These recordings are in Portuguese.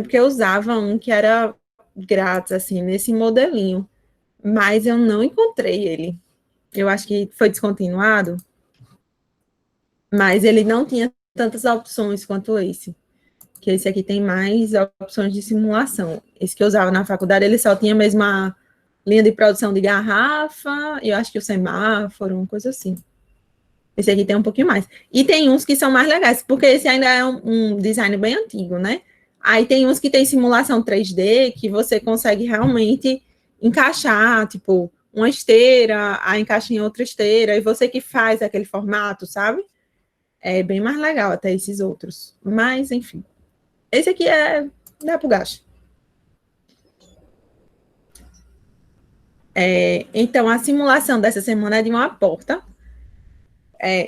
porque eu usava um que era grátis, assim, nesse modelinho, mas eu não encontrei ele. Eu acho que foi descontinuado, mas ele não tinha tantas opções quanto esse. Que esse aqui tem mais opções de simulação. Esse que eu usava na faculdade, ele só tinha mesmo a linha de produção de garrafa, e eu acho que o semáforo, uma coisa assim. Esse aqui tem um pouquinho mais. E tem uns que são mais legais, porque esse ainda é um design bem antigo, né? Aí tem uns que tem simulação 3D, que você consegue realmente encaixar, tipo, uma esteira, aí encaixa em outra esteira, e você que faz aquele formato, sabe? É bem mais legal até esses outros. Mas, enfim. Esse aqui dá pro gasto. Então, a simulação dessa semana é de uma porta.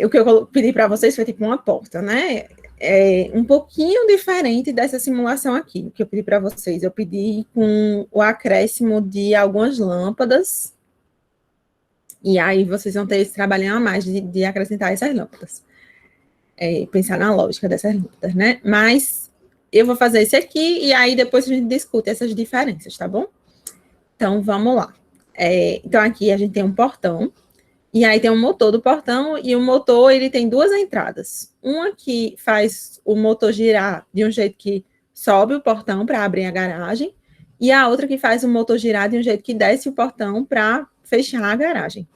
O que eu pedi para vocês foi tipo uma porta, né? Um pouquinho diferente dessa simulação aqui, que eu pedi para vocês. Eu pedi com o acréscimo de algumas lâmpadas, e aí vocês vão ter esse trabalhinho a mais de acrescentar essas lâmpadas. Pensar na lógica dessas lâmpadas, né? Mas eu vou fazer esse aqui, e aí depois a gente discute essas diferenças, tá bom? Então, vamos lá. Então, aqui a gente tem um portão, e aí tem um motor do portão, e o motor, ele tem duas entradas. Uma que faz o motor girar de um jeito que sobe o portão para abrir a garagem, e a outra que faz o motor girar de um jeito que desce o portão para fechar a garagem.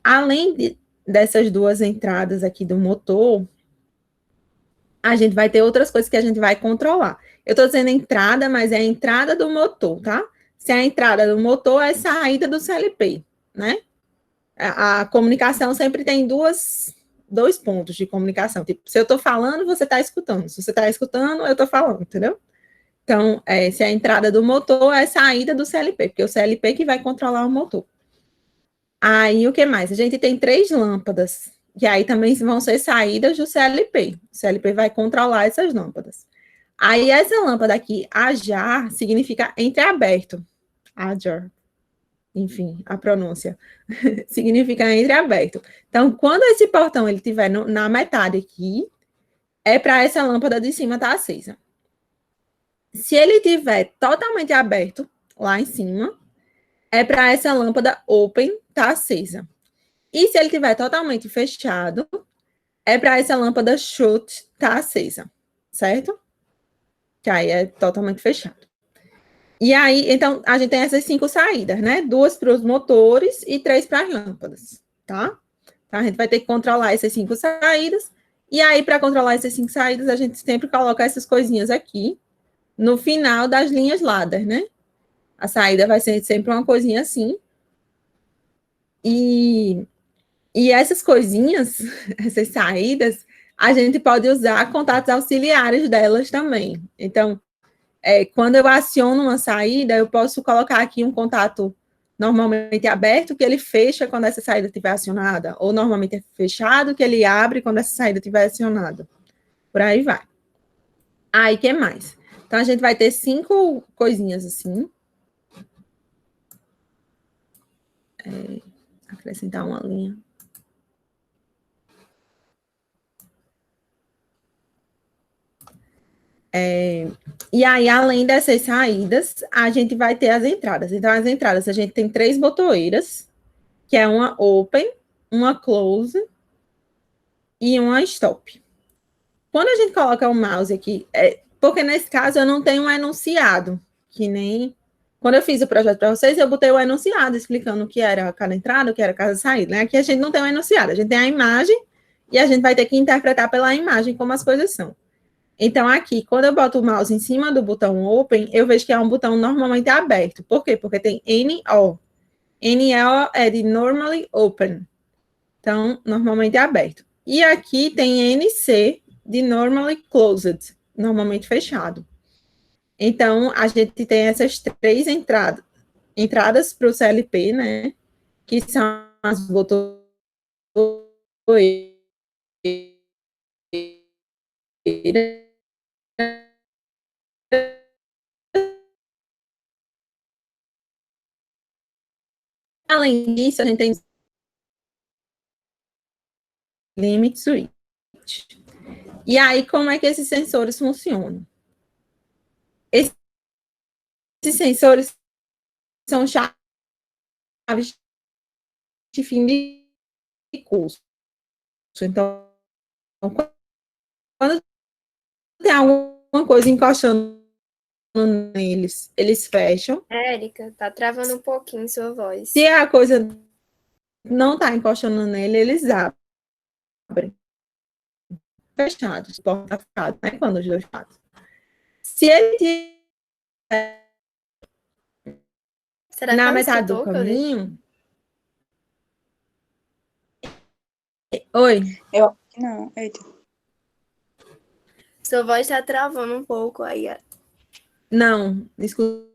Além dessas duas entradas aqui do motor, a gente vai ter outras coisas que a gente vai controlar. Eu estou dizendo entrada, mas é a entrada do motor, tá? Se a entrada do motor é a saída do CLP, né? A comunicação sempre tem dois pontos de comunicação. Tipo, se eu estou falando, você está escutando. Se você está escutando, eu estou falando, entendeu? Então, se a entrada do motor é a saída do CLP, porque é o CLP que vai controlar o motor. Aí, o que mais? A gente tem 3 lâmpadas, que aí também vão ser saídas do CLP. O CLP vai controlar essas lâmpadas. Aí, essa lâmpada aqui, ajar, significa entreaberto. Ajar. Enfim, a pronúncia. Significa entreaberto. Então, quando esse portão ele estiver na metade aqui, é para essa lâmpada de cima estar acesa. Se ele estiver totalmente aberto, lá em cima, é para essa lâmpada open estar acesa. E se ele estiver totalmente fechado, é para essa lâmpada shut estar acesa, certo? Que aí é totalmente fechado. E aí, então, a gente tem essas 5 saídas, né? 2 para os motores e 3 para as lâmpadas, tá? Então, a gente vai ter que controlar essas 5 saídas. E aí, para controlar essas 5 saídas, a gente sempre coloca essas coisinhas aqui no final das linhas ladder, né? A saída vai ser sempre uma coisinha assim. E essas coisinhas, essas saídas, a gente pode usar contatos auxiliares delas também. Então, quando eu aciono uma saída, eu posso colocar aqui um contato normalmente aberto, que ele fecha quando essa saída estiver acionada, ou normalmente é fechado, que ele abre quando essa saída estiver acionada. Por aí vai. Aí, o que mais? Então, a gente vai ter 5 coisinhas assim. Acrescentar uma linha. E aí, além dessas saídas, a gente vai ter as entradas. Então, as entradas, a gente tem 3 botoeiras, que é uma open, uma close e uma stop. Quando a gente coloca o mouse aqui, porque nesse caso eu não tenho um enunciado, que nem quando eu fiz o projeto para vocês, eu botei o enunciado explicando o que era cada entrada, o que era cada saída. Né? Aqui a gente não tem um enunciado, a gente tem a imagem e a gente vai ter que interpretar pela imagem como as coisas são. Então, aqui, quando eu boto o mouse em cima do botão Open, eu vejo que é um botão normalmente aberto. Por quê? Porque tem NO. NO é de Normally Open. Então, normalmente é aberto. E aqui tem NC, de Normally Closed, normalmente fechado. Então, a gente tem essas 3 entradas para o CLP, né? Que são as botoeiras. Além disso, a gente tem limit switch. E aí, como é que esses sensores funcionam? sensores são chaves de fim de curso. Então, quando tem alguma coisa encostando neles, eles fecham. Érica, tá travando um pouquinho sua voz. Se a coisa não tá encostando nele, eles abrem. Fechados, porta fechada, né? Quando os dois fechados. Se ele tiver Será na que ela metade do escutou, caminho. Oi. Eu acho que não. Eita. Sua voz tá travando um pouco aí. Não, escuta.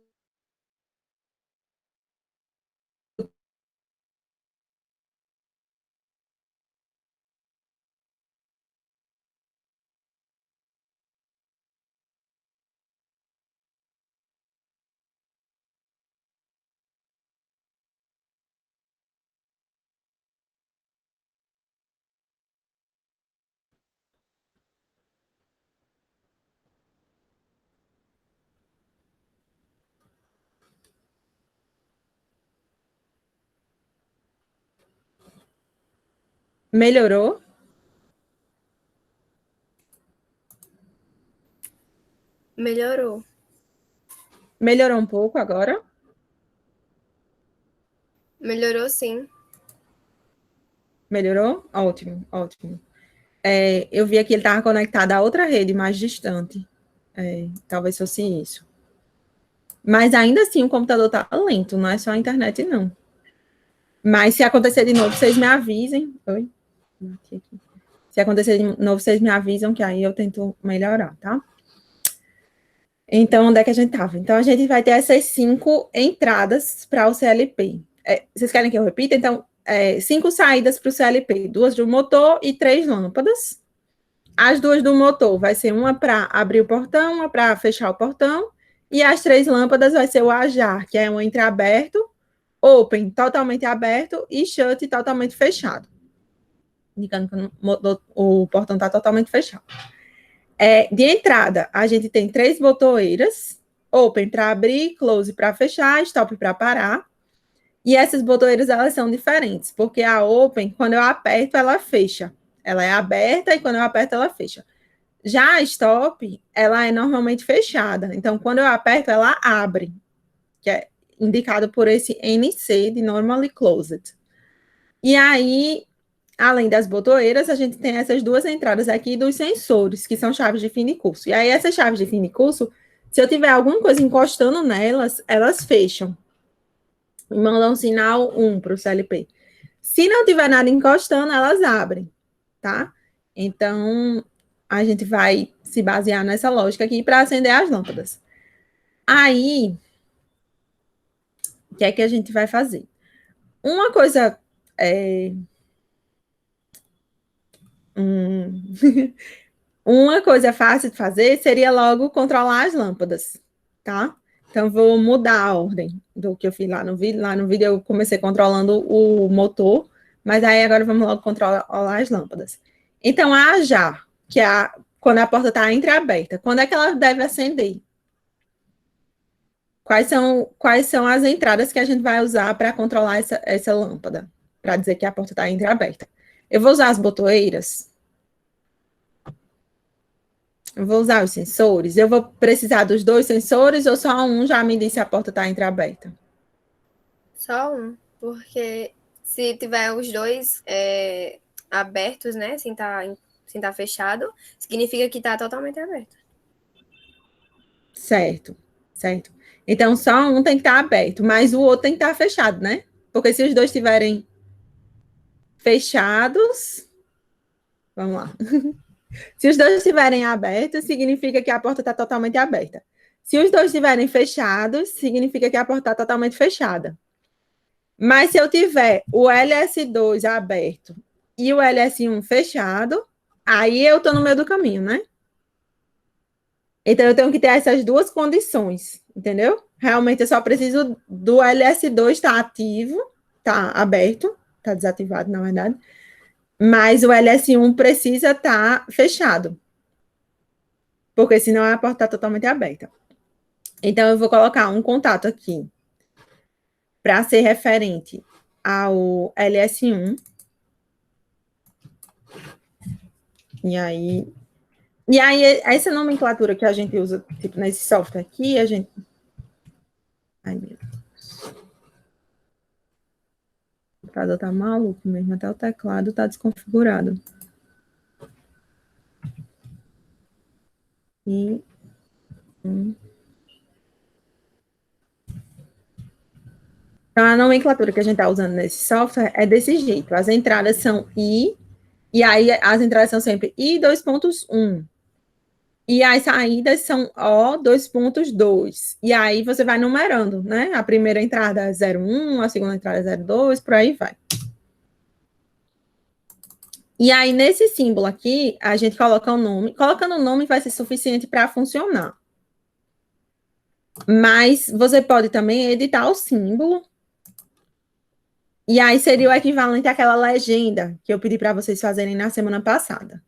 Melhorou? Melhorou. Melhorou um pouco agora? Melhorou sim. Melhorou? Ótimo, ótimo. Eu vi aqui ele estava conectado a outra rede mais distante. Talvez fosse isso. Mas ainda assim o computador está lento, não é só a internet, não. Mas se acontecer de novo, vocês me avisem. Oi? Se acontecer de novo, vocês me avisam que aí eu tento melhorar, tá? Então, onde é que a gente estava? Então, a gente vai ter essas 5 entradas para o CLP. Vocês querem que eu repita? Então, 5 saídas para o CLP. 2 do motor e 3 lâmpadas. As 2 do motor vai ser uma para abrir o portão, uma para fechar o portão. E as 3 lâmpadas vai ser o AJAR, que é um entreaberto, open, totalmente aberto, e shut, totalmente fechado. Indicando que o portão está totalmente fechado. De entrada, a gente tem 3 botoeiras, open para abrir, close para fechar, stop para parar. E essas botoeiras, elas são diferentes, porque a open, quando eu aperto, ela fecha. Ela é aberta e quando eu aperto, ela fecha. Já a stop, ela é normalmente fechada. Então, quando eu aperto, ela abre, que é indicado por esse NC de normally closed. E aí, além das botoeiras, a gente tem essas 2 entradas aqui dos sensores, que são chaves de fim de curso. E aí, essas chaves de fim de curso, se eu tiver alguma coisa encostando nelas, elas fecham. E mandam um sinal 1 para o CLP. Se não tiver nada encostando, elas abrem, tá? Então, a gente vai se basear nessa lógica aqui para acender as lâmpadas. Aí, o que é que a gente vai fazer? Uma coisa uma coisa fácil de fazer seria logo controlar as lâmpadas, tá? Então, vou mudar a ordem do que eu fiz lá no vídeo. Lá no vídeo eu comecei controlando o motor, mas aí agora vamos logo controlar as lâmpadas. Então, a AJAR, que é quando a porta está entreaberta, quando é que ela deve acender? Quais são as entradas que a gente vai usar para controlar essa lâmpada? Para dizer que a porta está entreaberta. Eu vou usar as botoeiras. Eu vou usar os sensores. Eu vou precisar dos 2 sensores ou só um já me diz se a porta está entreaberta? Só um, porque se tiver os 2 abertos, né, sem tá fechado, significa que tá totalmente aberto. Certo, certo. Então, só um tem que estar aberto, mas o outro tem que estar fechado, né? Porque se os 2 estiverem fechados... Vamos lá. Se os 2 estiverem abertos, significa que a porta está totalmente aberta. Se os 2 estiverem fechados, significa que a porta está totalmente fechada. Mas se eu tiver o LS2 aberto e o LS1 fechado, aí eu estou no meio do caminho, né? Então, eu tenho que ter essas 2 condições, entendeu? Realmente, eu só preciso do LS2 estar ativo, tá aberto, tá desativado, na verdade, mas o LS1 precisa estar fechado, porque senão a porta está totalmente aberta. Então, eu vou colocar um contato aqui para ser referente ao LS1. E aí, essa nomenclatura que a gente usa, tipo, nesse software aqui, a gente... Ai, meu Deus. O computador tá maluco mesmo, até o teclado tá desconfigurado. E... Então, a nomenclatura que a gente está usando nesse software é desse jeito. As entradas são I, e aí as entradas são sempre I 2.1. E as saídas são O 2.2. E aí você vai numerando, né? A primeira entrada é 0,1, a segunda entrada é 0,2, por aí vai. E aí, nesse símbolo aqui, a gente coloca o nome. Colocando o nome vai ser suficiente para funcionar. Mas você pode também editar o símbolo. E aí seria o equivalente àquela legenda que eu pedi para vocês fazerem na semana passada.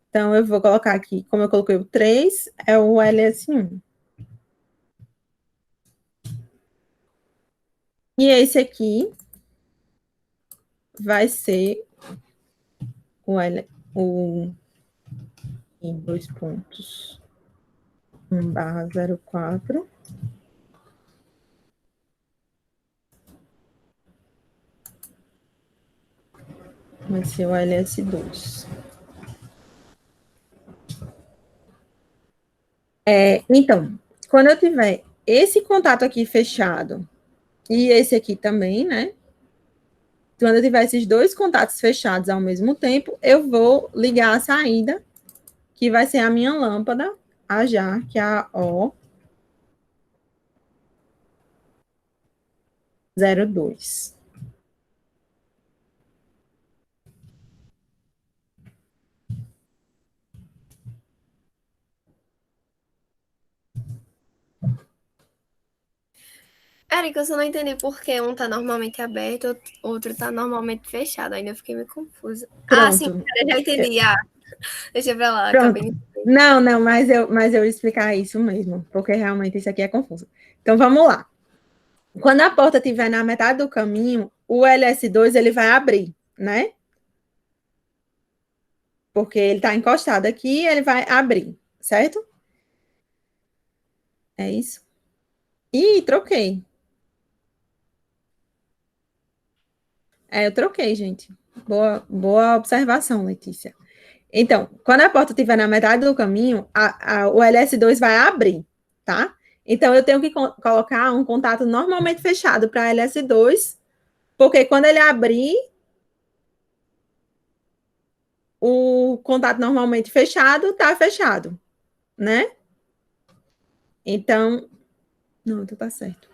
Então, eu vou colocar aqui, como eu coloquei o 3, é o LS1. E esse aqui vai ser o em 2 pontos 1/04. Vai ser o LS2. Então, quando eu tiver esse contato aqui fechado e esse aqui também, né? Quando eu tiver esses dois contatos fechados ao mesmo tempo, eu vou ligar a saída, que vai ser a minha lâmpada, a JAR, que é a O02. Érica, eu só não entendi por que um tá normalmente aberto, outro tá normalmente fechado. Ainda fiquei meio confusa. Ah, sim, Pronto. eu já entendi. Ah, deixa pra lá, Pronto. acabei. Não, mas eu ia explicar isso mesmo, porque realmente isso aqui é confuso. Então, vamos lá. Quando a porta estiver na metade do caminho, o LS2 ele vai abrir, né? Porque ele está encostado aqui, ele vai abrir, certo? É isso? Ih, troquei. Eu troquei, gente. Boa observação, Letícia. Então, quando a porta estiver na metade do caminho, o LS2 vai abrir, tá? Então, eu tenho que colocar um contato normalmente fechado para LS2, porque quando ele abrir, o contato normalmente fechado está fechado, né? Então, não, então tá certo.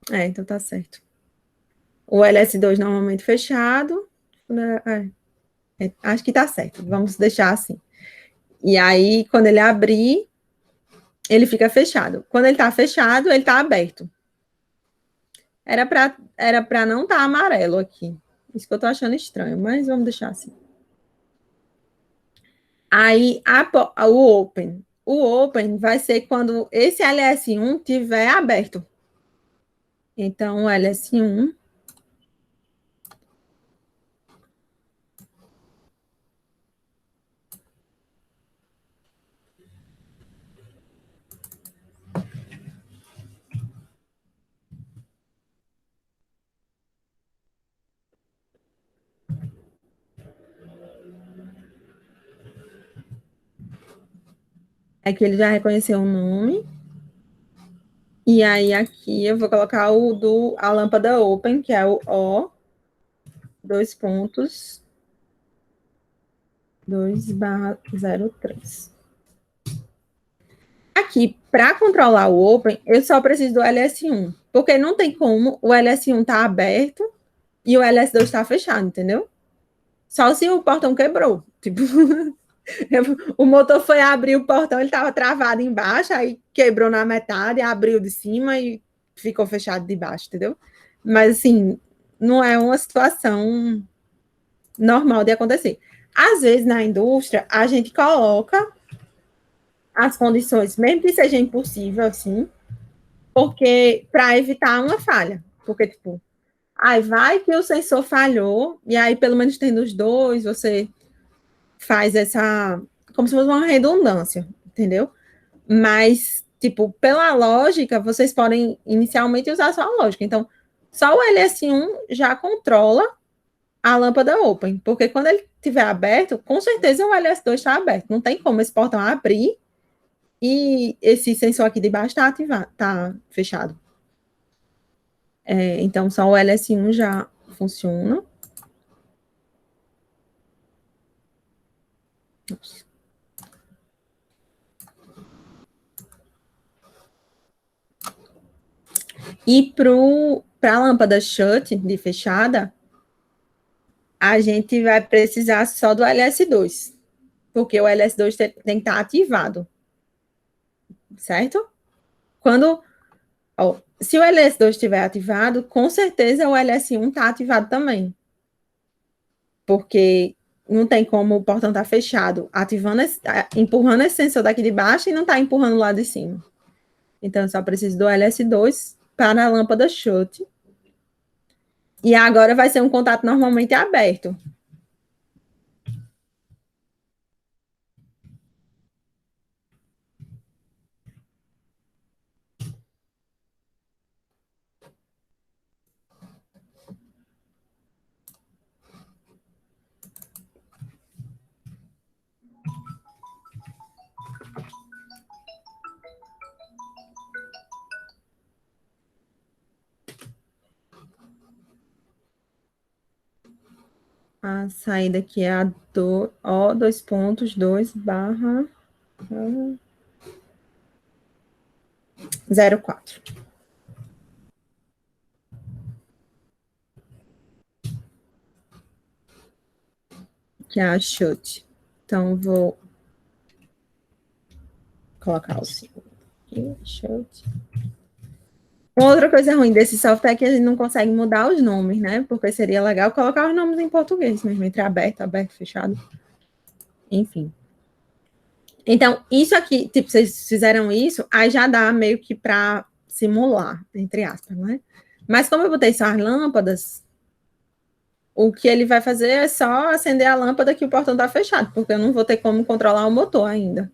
Então tá certo. O LS2 normalmente fechado, né? Acho que tá certo. Vamos deixar assim. E aí, quando ele abrir, ele fica fechado. Quando ele tá fechado, ele tá aberto. Era para não estar amarelo aqui. Isso que eu tô achando estranho, mas vamos deixar assim. Aí, o open. O open vai ser quando esse LS1 tiver aberto. Então, o LS1 é que ele já reconheceu o nome. E aí, aqui eu vou colocar a lâmpada open, que é o O, 2 pontos, 2/03. Aqui, para controlar o Open, eu só preciso do LS1, porque não tem como o LS1 tá aberto e o LS2 está fechado, entendeu? Só se o portão quebrou. Tipo, o motor foi abrir o portão, ele estava travado embaixo, aí quebrou na metade, abriu de cima e ficou fechado de baixo, entendeu? Mas, assim, não é uma situação normal de acontecer. Às vezes, na indústria, a gente coloca as condições, mesmo que seja impossível, assim, porque para evitar uma falha. Porque, tipo, aí vai que o sensor falhou, e aí, pelo menos tendo os dois, você faz essa, como se fosse uma redundância, entendeu? Mas, tipo, pela lógica, vocês podem inicialmente usar só a lógica. Então, só o LS1 já controla a lâmpada open, porque quando ele estiver aberto, com certeza o LS2 está aberto. Não tem como esse portão abrir e esse sensor aqui de baixo está ativado, está fechado. Então, só o LS1 já funciona. Nossa. E para a lâmpada shut de fechada, a gente vai precisar só do LS2, porque o LS2 tem que estar ativado, certo? Quando, ó, se o LS2 estiver ativado, com certeza o LS1 está ativado também, porque não tem como o portão estar fechado, ativando, empurrando esse sensor daqui de baixo e não está empurrando lá de cima. Então, eu só preciso do LS2 para a lâmpada shut. E agora vai ser um contato normalmente aberto. A saída aqui é a O, 2 barra 04. Que é a chute. Então, vou colocar o símbolo aqui, chute. Uma outra coisa ruim desse software é que a gente não consegue mudar os nomes, né? Porque seria legal colocar os nomes em português mesmo, entre aberto, aberto, fechado. Enfim. Então, isso aqui, tipo, vocês fizeram isso, aí já dá meio que para simular, entre aspas, né? Mas como eu botei só as lâmpadas, o que ele vai fazer é só acender a lâmpada que o portão está fechado, porque eu não vou ter como controlar o motor ainda.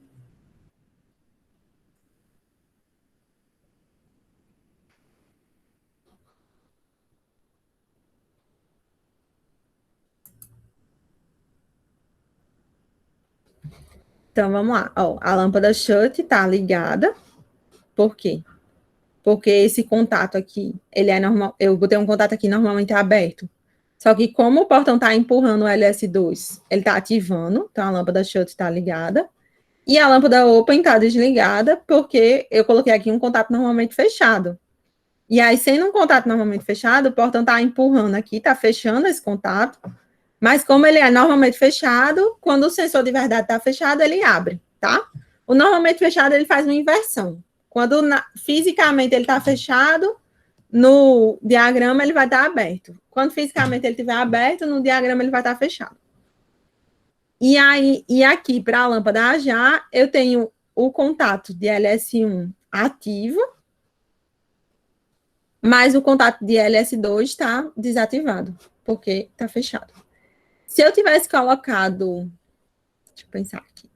Então, vamos lá. Ó, a lâmpada shut está ligada. Por quê? Porque esse contato aqui, ele é normal. Eu botei um contato aqui normalmente aberto. Só que como o portão está empurrando o LS2, ele está ativando, então a lâmpada shut está ligada. E a lâmpada open está desligada, porque eu coloquei aqui um contato normalmente fechado. E aí, sendo um contato normalmente fechado, o portão está empurrando aqui, está fechando esse contato. Mas como ele é normalmente fechado, quando o sensor de verdade está fechado, ele abre, tá? O normalmente fechado, ele faz uma inversão. Quando fisicamente ele está fechado, no diagrama ele vai estar aberto. Quando fisicamente ele estiver aberto, no diagrama ele vai estar fechado. E aí, e aqui para a lâmpada a já, eu tenho o contato de LS1 ativo, mas o contato de LS2 está desativado, porque está fechado. Se eu tivesse colocado, deixa eu pensar aqui,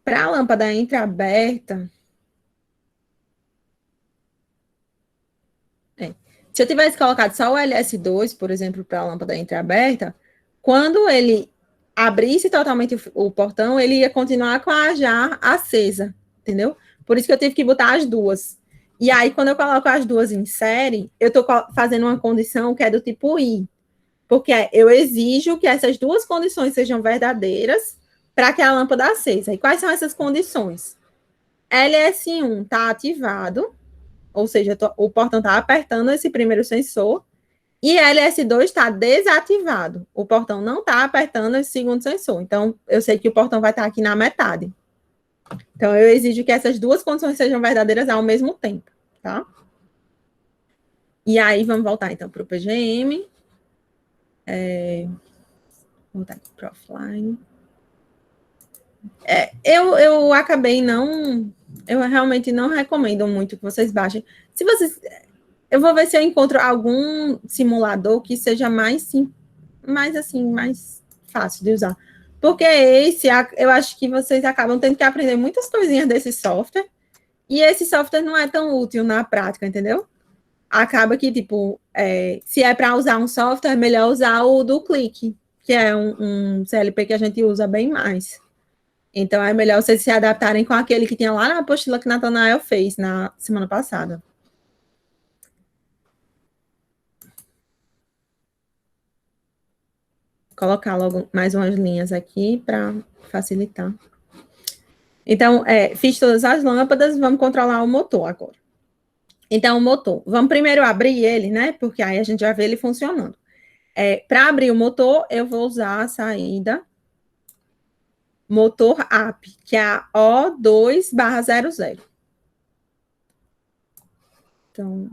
para a lâmpada entreaberta, se eu tivesse colocado só o LS2, por exemplo, para a lâmpada entreaberta, quando ele abrisse totalmente o portão, ele ia continuar com a já acesa, entendeu? Por isso que eu tive que botar as duas. E aí, quando eu coloco as duas em série, eu estou fazendo uma condição que é do tipo I, porque eu exijo que essas duas condições sejam verdadeiras para que a lâmpada acesa. E quais são essas condições? LS1 está ativado, ou seja, o portão está apertando esse primeiro sensor, e LS2 está desativado. O portão não está apertando esse segundo sensor. Então, eu sei que o portão vai estar aqui na metade. Então, eu exijo que essas duas condições sejam verdadeiras ao mesmo tempo, tá? E aí, vamos voltar, então, para o PGM. Vou voltar aqui para offline. Eu acabei não... Eu realmente não recomendo muito que vocês baixem. Se vocês... Eu vou ver se eu encontro algum simulador que seja mais assim, mais fácil de usar. Porque esse, eu acho que vocês acabam tendo que aprender muitas coisinhas desse software, e esse software não é tão útil na prática, entendeu? Acaba que, tipo, se é para usar um software, é melhor usar o do Click, que é um CLP que a gente usa bem mais. Então, é melhor vocês se adaptarem com aquele que tinha lá na apostila que Natanael fez na semana passada. Colocar logo mais umas linhas aqui para facilitar. Então, fiz todas as lâmpadas, vamos controlar o motor agora. Então, o motor, vamos primeiro abrir ele, né? Porque aí a gente já vê ele funcionando. Para abrir o motor, eu vou usar a saída motor app, que é a O2/00. Então,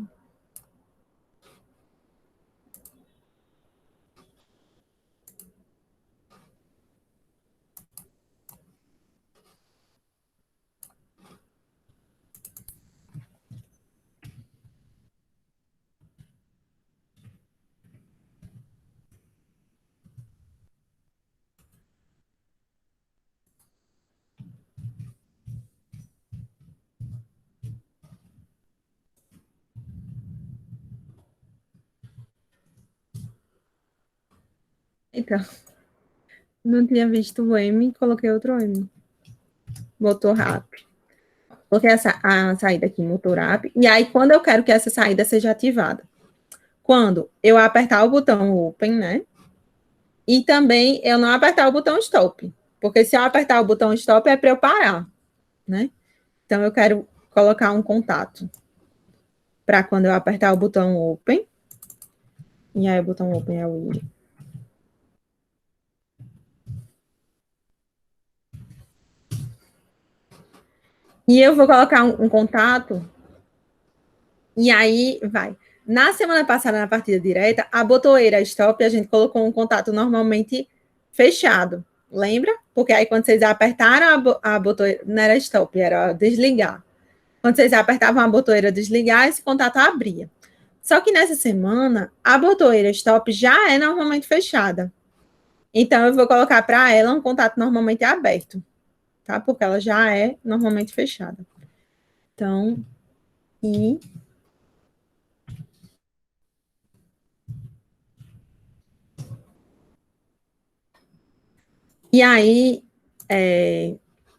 não tinha visto o M, coloquei outro M. Motor app. Coloquei a saída aqui, motor app. E aí, quando eu quero que essa saída seja ativada? Quando eu apertar o botão open, né? E também eu não apertar o botão stop. Porque se eu apertar o botão stop é para eu parar, né? Então, eu quero colocar um contato para quando eu apertar o botão open. E aí, o botão open é o I. E eu vou colocar um contato. E aí, vai. Na semana passada, na partida direta, a botoeira stop, a gente colocou um contato normalmente fechado. Lembra? Porque aí, quando vocês apertaram a botoeira, não era stop, era desligar. Quando vocês apertavam a botoeira desligar, esse contato abria. Só que nessa semana, a botoeira stop já é normalmente fechada. Então, eu vou colocar para ela um contato normalmente aberto, tá? Porque ela já é normalmente fechada. Então, e aí,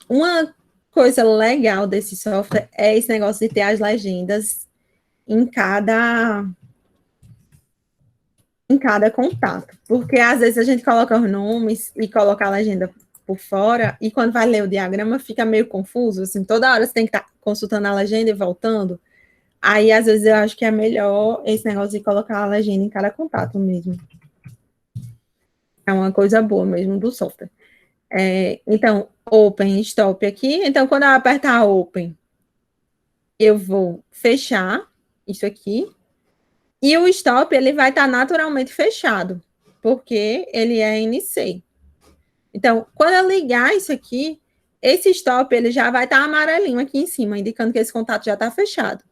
uma coisa legal desse software é esse negócio de ter as legendas em cada contato. Porque às vezes a gente coloca os nomes e coloca a legenda por fora, e quando vai ler o diagrama fica meio confuso, assim, toda hora você tem que estar consultando a legenda e voltando. Aí, às vezes, eu acho que é melhor esse negócio de colocar a legenda em cada contato mesmo. É uma coisa boa mesmo do software. Então, open, stop aqui. Então, quando eu apertar open, eu vou fechar isso aqui. E o stop, ele vai estar naturalmente fechado, porque ele é NC. Então, quando eu ligar isso aqui, esse stop, ele já vai estar amarelinho aqui em cima, indicando que esse contato já está fechado.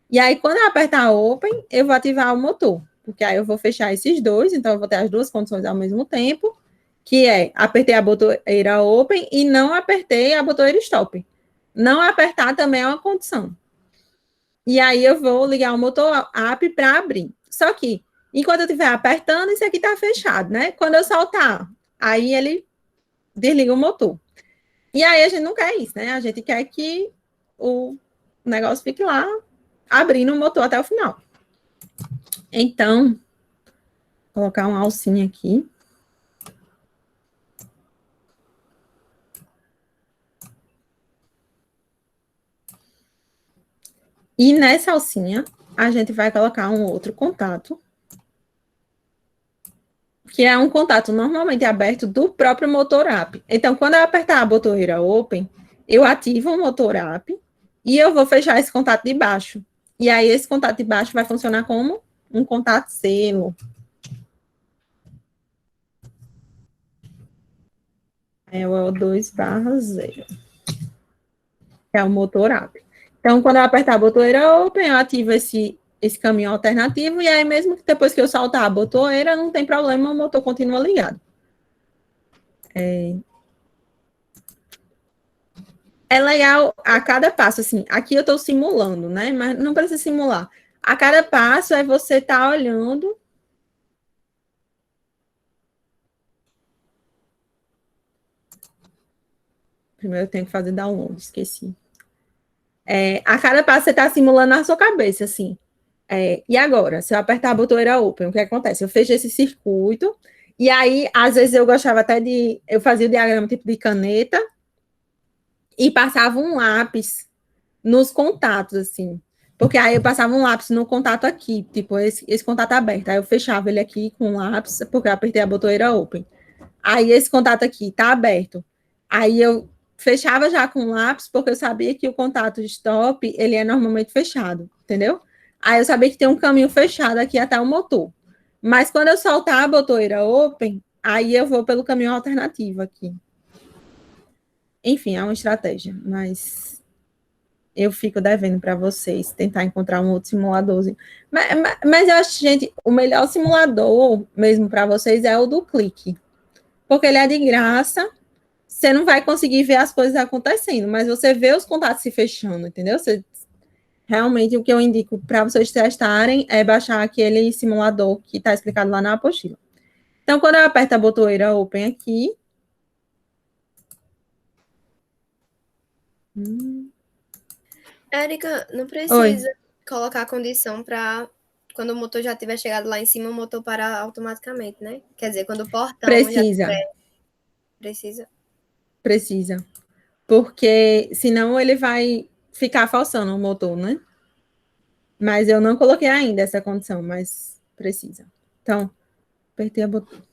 E aí, quando eu apertar open, eu vou ativar o motor, porque aí eu vou fechar esses dois, então eu vou ter as duas condições ao mesmo tempo, que é apertei a botoeira open e não apertei a botoeira stop. Não apertar também é uma condição. E aí eu vou ligar o motor app para abrir. Só que, enquanto eu estiver apertando, isso aqui está fechado, né? Quando eu soltar, aí ele desliga o motor. E aí a gente não quer isso, né? A gente quer que o negócio fique lá abrindo o motor até o final. Então, vou colocar uma alcinha aqui. E nessa alcinha, a gente vai colocar um outro contato, que é um contato normalmente aberto do próprio motor app. Então, quando eu apertar a botoeira open, eu ativo o motor app e eu vou fechar esse contato de baixo. E aí, esse contato de baixo vai funcionar como um contato selo. É o O2/0. É o motor abre. Então, quando eu apertar a botoeira open, eu ativo esse caminho alternativo, e aí mesmo que depois que eu soltar a botoeira, não tem problema, o motor continua ligado. É legal a cada passo, assim, aqui eu estou simulando, né? Mas não precisa simular. A cada passo é você estar olhando. Primeiro eu tenho que fazer download, esqueci. A cada passo você está simulando na sua cabeça, assim. E agora, se eu apertar a botoeira open, o que acontece? Eu fecho esse circuito, e aí, às vezes, eu gostava até de. Eu fazia o diagrama tipo de caneta e passava um lápis nos contatos, assim. Porque aí eu passava um lápis no contato aqui, tipo, esse contato aberto. Aí eu fechava ele aqui com um lápis, porque eu apertei a botoeira open. Aí esse contato aqui tá aberto. Aí eu fechava já com lápis, porque eu sabia que o contato stop, ele é normalmente fechado, entendeu? Aí eu sabia que tem um caminho fechado aqui até o motor. Mas quando eu soltar a botoeira open, aí eu vou pelo caminho alternativo aqui. Enfim, é uma estratégia, mas eu fico devendo para vocês tentar encontrar um outro simuladorzinho. Mas eu acho, gente, o melhor simulador mesmo para vocês é o do Clique, porque ele é de graça. Você não vai conseguir ver as coisas acontecendo, mas você vê os contatos se fechando, entendeu? Realmente, o que eu indico para vocês testarem é baixar aquele simulador que está explicado lá na apostila. Então, quando eu aperto a botoeira Open aqui. Érica, não Oi. precisa colocar a condição para quando o motor já tiver chegado lá em cima, o motor parar automaticamente, né? Quer dizer, quando o portão já Precisa. tiver. Precisa. Precisa. Porque senão ele vai ficar falsando o motor, né? Mas eu não coloquei ainda essa condição, mas precisa. Então, apertei a botoeira.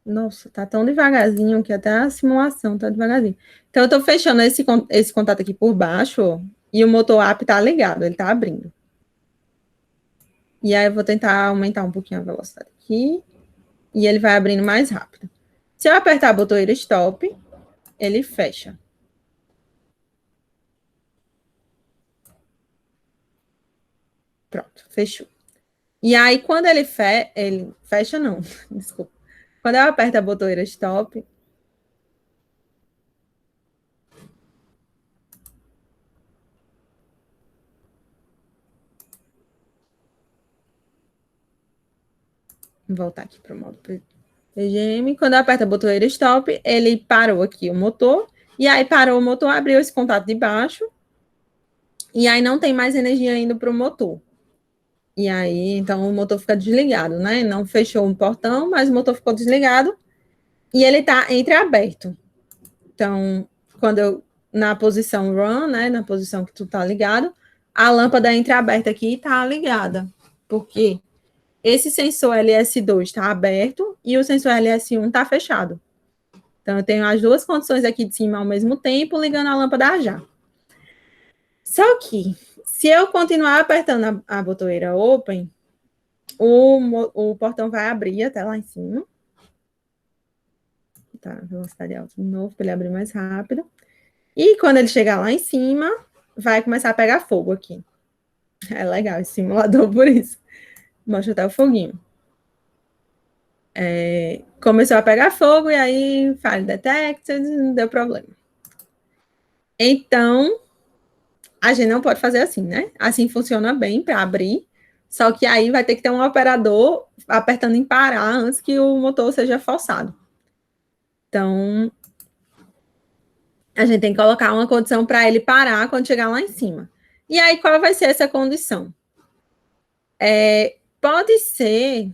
Nossa, tá tão devagarzinho que até a simulação tá devagarzinho. Então, eu tô fechando esse contato aqui por baixo, ó, e o motor app tá ligado, ele tá abrindo. E aí, eu vou tentar aumentar um pouquinho a velocidade aqui, e ele vai abrindo mais rápido. Se eu apertar a botoeira stop, ele fecha. Pronto, fechou. E aí, quando ele fecha, não, desculpa. Quando eu aperto a botoeira stop, vou voltar aqui para o modo PGM. Quando eu aperto a botoeira stop, ele parou aqui o motor, e aí parou o motor, abriu esse contato de baixo, e aí não tem mais energia indo para o motor. E aí, então, o motor fica desligado, né? Não fechou o portão, mas o motor ficou desligado, e ele está entreaberto. Então, quando eu, na posição run, né, na posição que tu tá ligado, a lâmpada entreaberta aqui tá ligada, porque esse sensor LS2 está aberto e o sensor LS1 está fechado. Então, eu tenho as duas condições aqui de cima ao mesmo tempo, ligando a lâmpada já. Só que, se eu continuar apertando a botoeira open, o portão vai abrir até lá em cima. Tá, velocidade alta de novo, para ele abrir mais rápido. E quando ele chegar lá em cima, vai começar a pegar fogo aqui. É legal esse simulador por isso. Mostra até o foguinho. Começou a pegar fogo e aí file detected, não deu problema. Então, a gente não pode fazer assim, né? Assim funciona bem para abrir, só que aí vai ter que ter um operador apertando em parar antes que o motor seja forçado. Então, a gente tem que colocar uma condição para ele parar quando chegar lá em cima. E aí, qual vai ser essa condição? Pode ser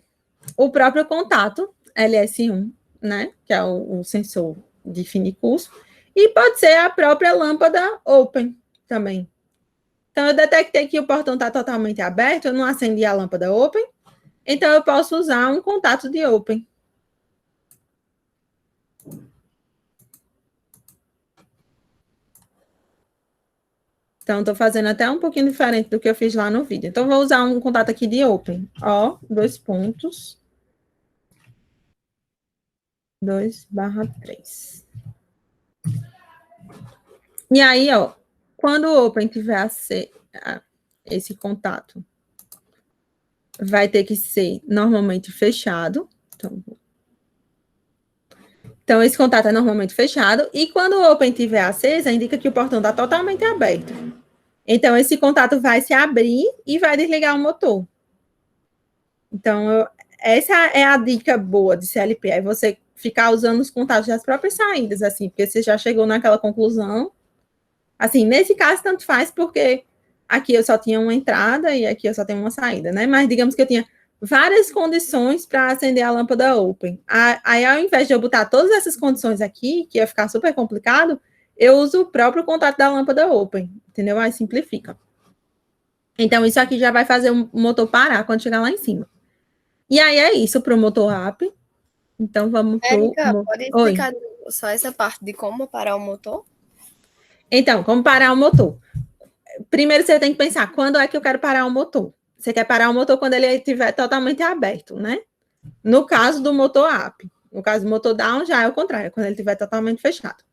o próprio contato LS1, né? Que é o sensor de fim de curso, e pode ser a própria lâmpada open também. Então, eu detectei que o portão está totalmente aberto, eu não acendi a lâmpada open, então eu posso usar um contato de open. Então, estou fazendo até um pouquinho diferente do que eu fiz lá no vídeo. Então, vou usar um contato aqui de open. Ó, 2 pontos. 2/3. E aí, ó, quando o open tiver esse contato, vai ter que ser normalmente fechado. Então, esse contato é normalmente fechado. E quando o open tiver acesa, indica que o portão está totalmente aberto. Então, esse contato vai se abrir e vai desligar o motor. Então, essa é a dica boa de CLP, é você ficar usando os contatos das próprias saídas, assim, porque você já chegou naquela conclusão. Assim, nesse caso, tanto faz, porque aqui eu só tinha uma entrada e aqui eu só tenho uma saída, né? Mas digamos que eu tinha várias condições para acender a lâmpada open. Aí, ao invés de eu botar todas essas condições aqui, que ia ficar super complicado, eu uso o próprio contato da lâmpada open, entendeu? Aí simplifica. Então, isso aqui já vai fazer o motor parar quando chegar lá em cima. E aí é isso para o motor up. Então, vamos para o... Érica, pode explicar só essa parte de como parar o motor? Então, como parar o motor? Primeiro, você tem que pensar, quando é que eu quero parar o motor? Você quer parar o motor quando ele estiver totalmente aberto, né? No caso do motor up. No caso do motor down, já é o contrário, quando ele estiver totalmente fechado.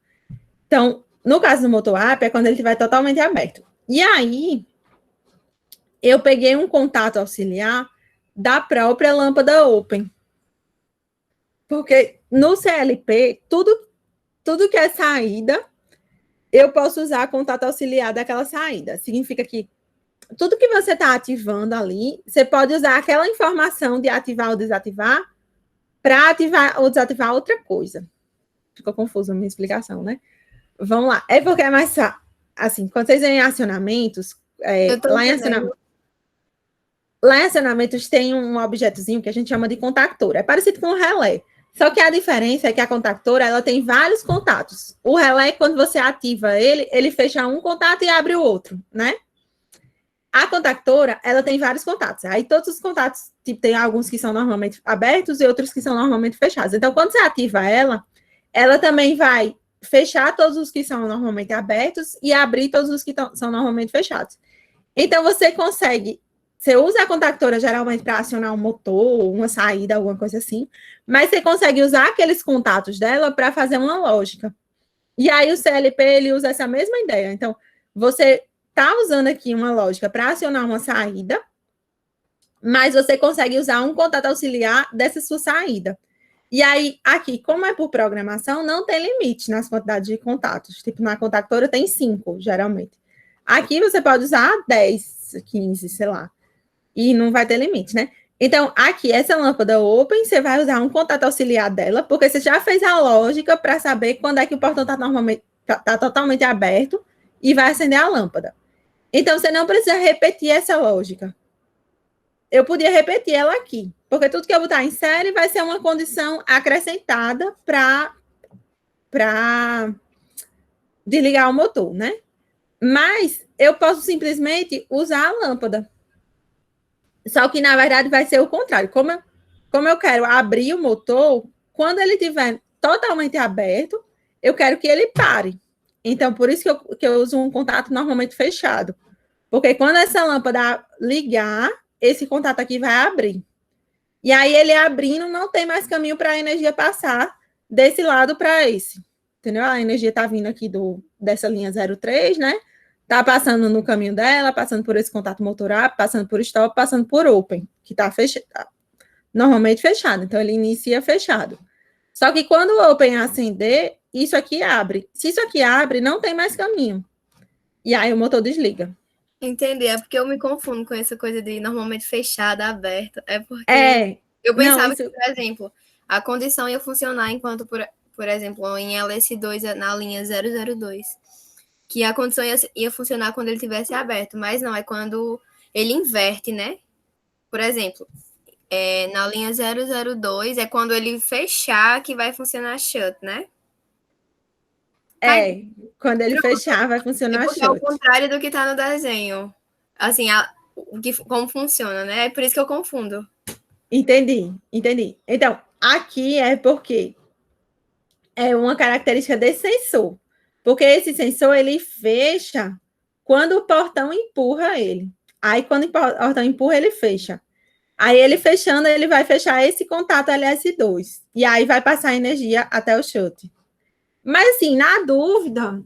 Então, no caso do motor up, é quando ele estiver totalmente aberto. E aí, eu peguei um contato auxiliar da própria lâmpada open. Porque no CLP, tudo que é saída, eu posso usar contato auxiliar daquela saída. Significa que tudo que você está ativando ali, você pode usar aquela informação de ativar ou desativar para ativar ou desativar outra coisa. Ficou confusa a minha explicação, né? Vamos lá. É porque é mais assim, quando vocês veem acionamentos, lá em acionamentos tem um objetozinho que a gente chama de contactor. É parecido com o relé. Só que a diferença é que a contactora, ela tem vários contatos. O relé, quando você ativa ele, ele fecha um contato e abre o outro, né? A contactora, ela tem vários contatos. Aí todos os contatos, tipo, tem alguns que são normalmente abertos e outros que são normalmente fechados. Então, quando você ativa ela também vai fechar todos os que são normalmente abertos e abrir todos os que são normalmente fechados. Então, você usa a contactora geralmente para acionar um motor, uma saída, alguma coisa assim, mas você consegue usar aqueles contatos dela para fazer uma lógica. E aí o CLP, ele usa essa mesma ideia. Então, você está usando aqui uma lógica para acionar uma saída, mas você consegue usar um contato auxiliar dessa sua saída. E aí, aqui, como é por programação, não tem limite nas quantidades de contatos. Tipo, na contactora tem 5, geralmente. Aqui você pode usar 10, 15, sei lá. E não vai ter limite, né? Então, aqui, essa lâmpada open, você vai usar um contato auxiliar dela, porque você já fez a lógica para saber quando é que o portão está totalmente aberto e vai acender a lâmpada. Então, você não precisa repetir essa lógica. Eu podia repetir ela aqui, porque tudo que eu botar em série vai ser uma condição acrescentada para desligar o motor, né? Mas eu posso simplesmente usar a lâmpada. Só que, na verdade, vai ser o contrário. Como eu quero abrir o motor, quando ele estiver totalmente aberto, eu quero que ele pare. Então, por isso que eu uso um contato normalmente fechado. Porque quando essa lâmpada ligar, esse contato aqui vai abrir. E aí, ele abrindo, não tem mais caminho para a energia passar desse lado para esse. Entendeu? A energia está vindo aqui dessa linha 03, né? Está passando no caminho dela, passando por esse contato motor up, passando por stop, passando por open, que está normalmente fechado. Então, ele inicia fechado. Só que quando o open acender, isso aqui abre. Se isso aqui abre, não tem mais caminho. E aí o motor desliga. Entendi, é porque eu me confundo com essa coisa de normalmente fechada, aberta. É porque eu pensava que, por exemplo, a condição ia funcionar enquanto, por exemplo, em LS2 na linha 002, que a condição ia funcionar quando ele tivesse aberto, mas não, é quando ele inverte, né? Por exemplo, na linha 002 é quando ele fechar que vai funcionar shut, né? Quando ele fechar, vai funcionar shut. É o contrário do que está no desenho. Assim, como funciona, né? É por isso que eu confundo. Entendi. Então, aqui é porque é uma característica desse sensor. Porque esse sensor, ele fecha quando o portão empurra ele. Aí, quando o portão empurra, ele fecha. Aí ele fechando, ele vai fechar esse contato LS2. E aí vai passar energia até o chute. Mas, assim, na dúvida,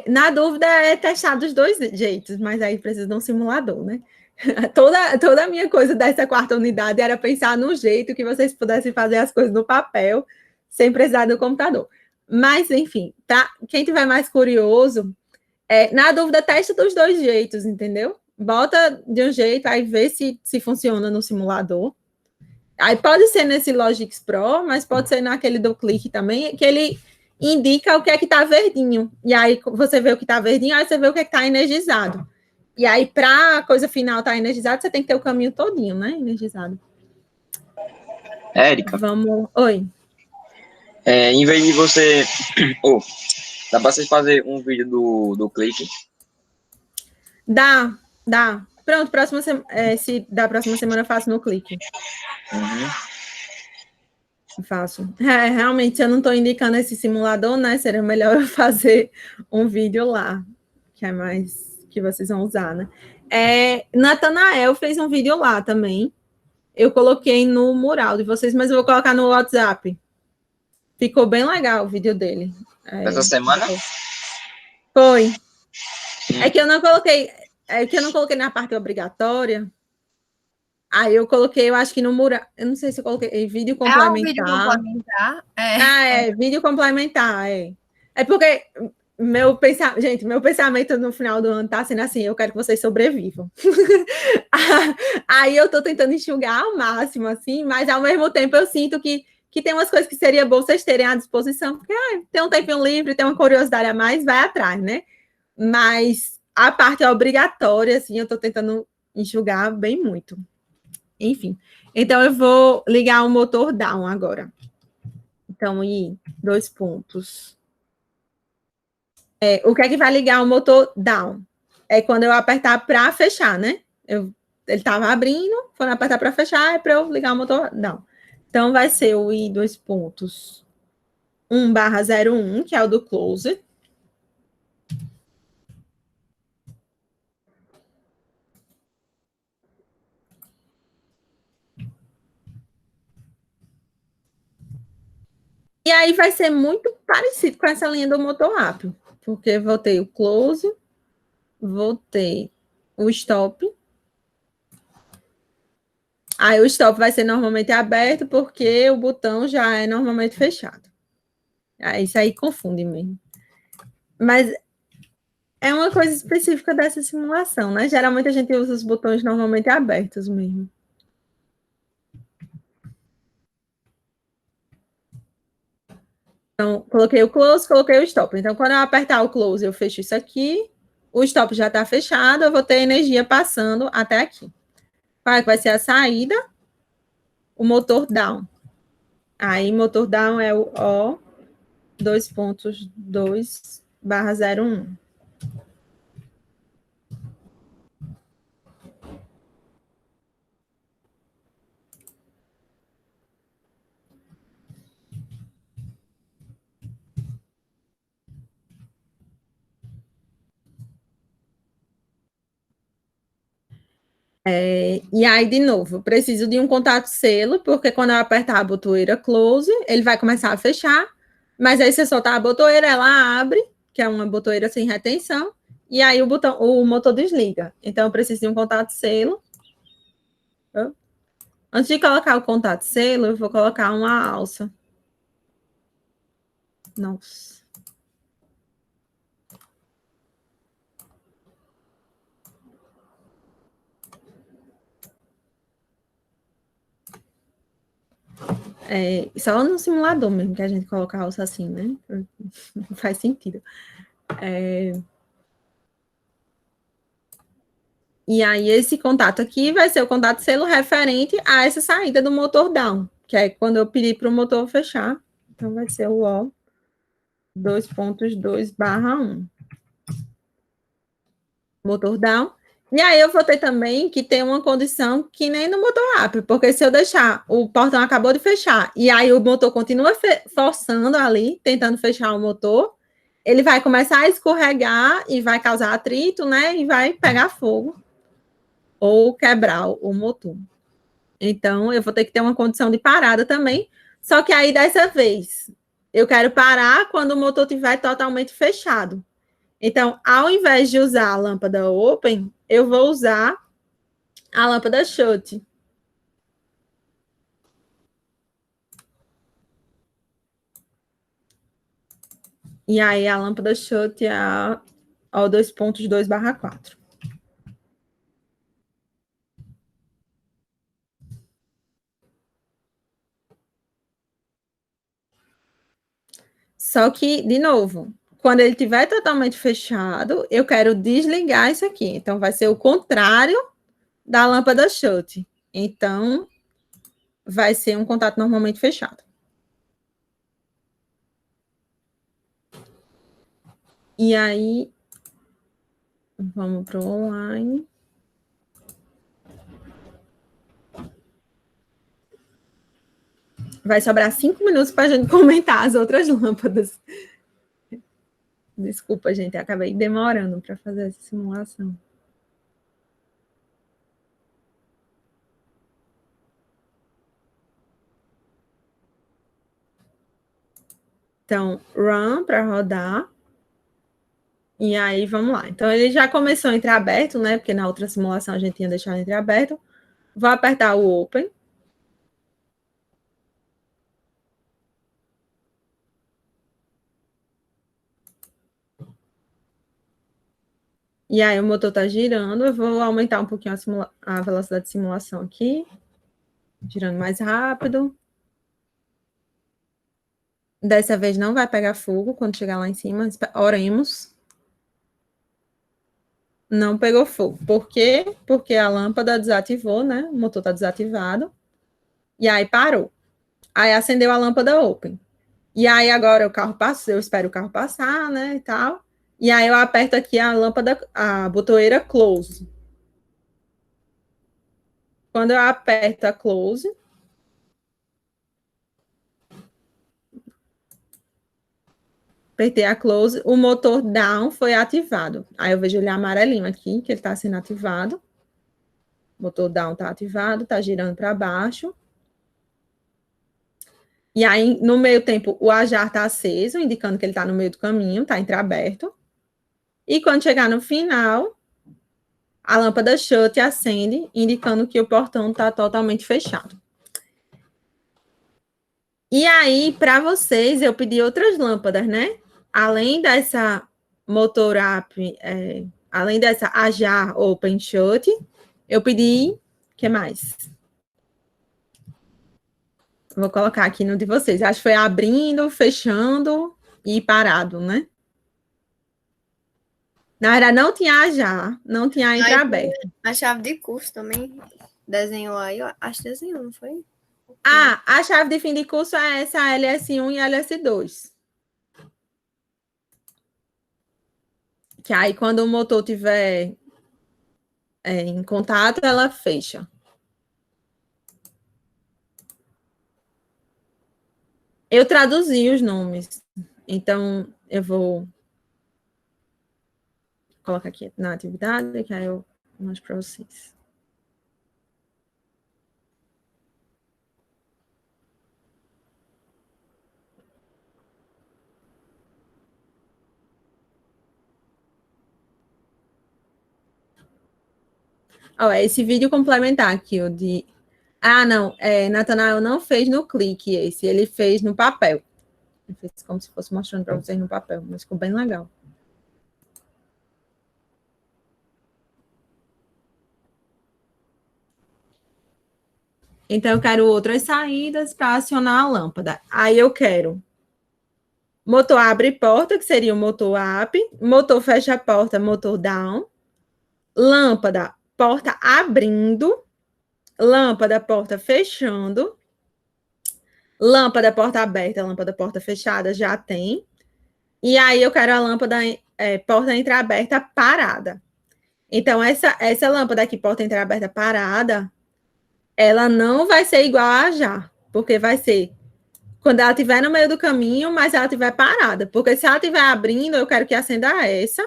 na dúvida é testar dos dois jeitos, mas aí precisa de um simulador, né? Toda a minha coisa dessa quarta unidade era pensar no jeito que vocês pudessem fazer as coisas no papel, sem precisar do computador. Mas, enfim, tá? Quem tiver mais curioso, na dúvida, testa dos dois jeitos, entendeu? Bota de um jeito, aí vê se funciona no simulador. Aí pode ser nesse Logix Pro, mas pode ser naquele do Clique também, que ele indica o que é que está verdinho. E aí você vê o que está verdinho, aí você vê o que é que está energizado. E aí, para a coisa final estar energizada, você tem que ter o caminho todinho, né? Energizado. Érica. Vamos. Oi. Em vez de você. Dá para você fazer um vídeo do Clique? Dá. Pronto, se da próxima semana eu faço no Clique. Uhum. Faço. Realmente, eu não estou indicando esse simulador, né? Seria melhor eu fazer um vídeo lá, que é mais que vocês vão usar, né? Natanael fez um vídeo lá também. Eu coloquei no mural de vocês, mas eu vou colocar no WhatsApp. Ficou bem legal o vídeo dele. Essa semana? Foi. É que eu não coloquei na parte obrigatória. Aí eu coloquei, eu acho que no mural. Eu não sei se eu coloquei vídeo complementar. Vídeo complementar. Vídeo complementar, É porque meu pensamento no final do ano tá sendo assim, eu quero que vocês sobrevivam. Aí eu tô tentando enxugar ao máximo, assim, mas ao mesmo tempo eu sinto que tem umas coisas que seria bom vocês terem à disposição, porque tem um tempinho livre, tem uma curiosidade a mais, vai atrás, né? Mas a parte obrigatória, assim, eu tô tentando enxugar bem muito. Enfim, então eu vou ligar o motor down agora. Então, aí, 2 pontos. O que é que vai ligar o motor down? É quando eu apertar para fechar, né? Ele estava abrindo, quando eu apertar para fechar, é para eu ligar o motor down. Então, vai ser o I 2 pontos 1/01, que é o do close. E aí vai ser muito parecido com essa linha do motor up, porque voltei o close, voltei o stop. Aí o stop vai ser normalmente aberto, porque o botão já é normalmente fechado. Isso aí confunde mesmo. Mas é uma coisa específica dessa simulação, né? Geralmente a gente usa os botões normalmente abertos mesmo. Então, coloquei o close, coloquei o stop. Então, quando eu apertar o close, eu fecho isso aqui. O stop já está fechado, eu vou ter energia passando até aqui. Qual é que vai ser a saída? O motor down. Aí, motor down é o O 2.2/01. E aí, de novo, eu preciso de um contato selo, porque quando eu apertar a botoeira close, ele vai começar a fechar, mas aí se eu soltar a botoeira, ela abre, que é uma botoeira sem retenção, e aí o motor desliga. Então, eu preciso de um contato selo. Antes de colocar o contato selo, eu vou colocar uma alça. Nossa. Só no simulador mesmo que a gente coloca a alça assim, né? Não faz sentido. E aí, esse contato aqui vai ser o contato selo referente a essa saída do motor down, que é quando eu pedir para o motor fechar. Então, vai ser o O 2.2/1. Motor down. E aí, eu vou ter também que ter uma condição que nem no motor up, porque se eu deixar, o portão acabou de fechar, e aí o motor continua forçando ali, tentando fechar o motor, ele vai começar a escorregar e vai causar atrito, né? E vai pegar fogo. ou quebrar o motor. Então, eu vou ter que ter uma condição de parada também, só que aí, dessa vez, eu quero parar quando o motor estiver totalmente fechado. Então, ao invés de usar a lâmpada open, eu vou usar a lâmpada shut. E aí, a lâmpada shut é a 2.2/4. Só que, de novo, quando ele estiver totalmente fechado, eu quero desligar isso aqui. Então, vai ser o contrário da lâmpada shut. Então, vai ser um contato normalmente fechado. E aí, vamos para o online. Vai sobrar 5 minutos para a gente comentar as outras lâmpadas. Desculpa, gente, acabei demorando para fazer essa simulação. Então, run para rodar. E aí, vamos lá. Então, ele já começou entreaberto, né? Porque na outra simulação a gente tinha deixado entreaberto. Vou apertar o open. E aí, o motor está girando. Eu vou aumentar um pouquinho a velocidade de simulação aqui. Girando mais rápido. Dessa vez não vai pegar fogo quando chegar lá em cima. Oremos. Não pegou fogo. Por quê? Porque a lâmpada desativou, né? O motor está desativado. E aí parou. Aí acendeu a lâmpada open. E aí agora o carro passou, eu espero o carro passar, né, e tal. E aí eu aperto aqui a lâmpada, a botoeira close. Quando eu aperto a close, apertei a close, o motor down foi ativado. Aí eu vejo ele amarelinho aqui, que ele está sendo ativado. O motor down está ativado, está girando para baixo. E aí, no meio tempo, o ajar está aceso, indicando que ele está no meio do caminho, está entreaberto. E quando chegar no final, a lâmpada shut acende, indicando que o portão está totalmente fechado. E aí, para vocês, eu pedi outras lâmpadas, né? Além dessa motor up, além dessa ajar open shut, eu pedi, o que mais? Vou colocar aqui no de vocês. Acho que foi abrindo, fechando e parado, né? Na verdade, não tinha ajar, não tinha entreaberto. A chave de curso também desenhou aí, eu acho que desenhou, não foi? Ah, a chave de fim de curso é essa LS1 e LS2. Que aí, quando o motor estiver em contato, ela fecha. Eu traduzi os nomes. Então, eu vou colocar aqui na atividade, que aí eu mostro para vocês. Esse vídeo complementar aqui, o de... Ah, não, Natanael não fez no clique esse, ele fez no papel. Ele fez como se fosse mostrando para vocês no papel, mas ficou bem legal. Então, eu quero outras saídas para acionar a lâmpada. Aí eu quero motor abre porta, que seria o motor up, motor fecha a porta, motor down, lâmpada, porta abrindo, lâmpada, porta fechando, lâmpada, porta aberta, lâmpada, porta fechada, já tem. E aí eu quero a lâmpada, porta entreaberta parada. Então, essa lâmpada aqui, porta entreaberta parada, ela não vai ser igual a já, porque vai ser quando ela estiver no meio do caminho, mas ela estiver parada. Porque se ela estiver abrindo, eu quero que acenda essa.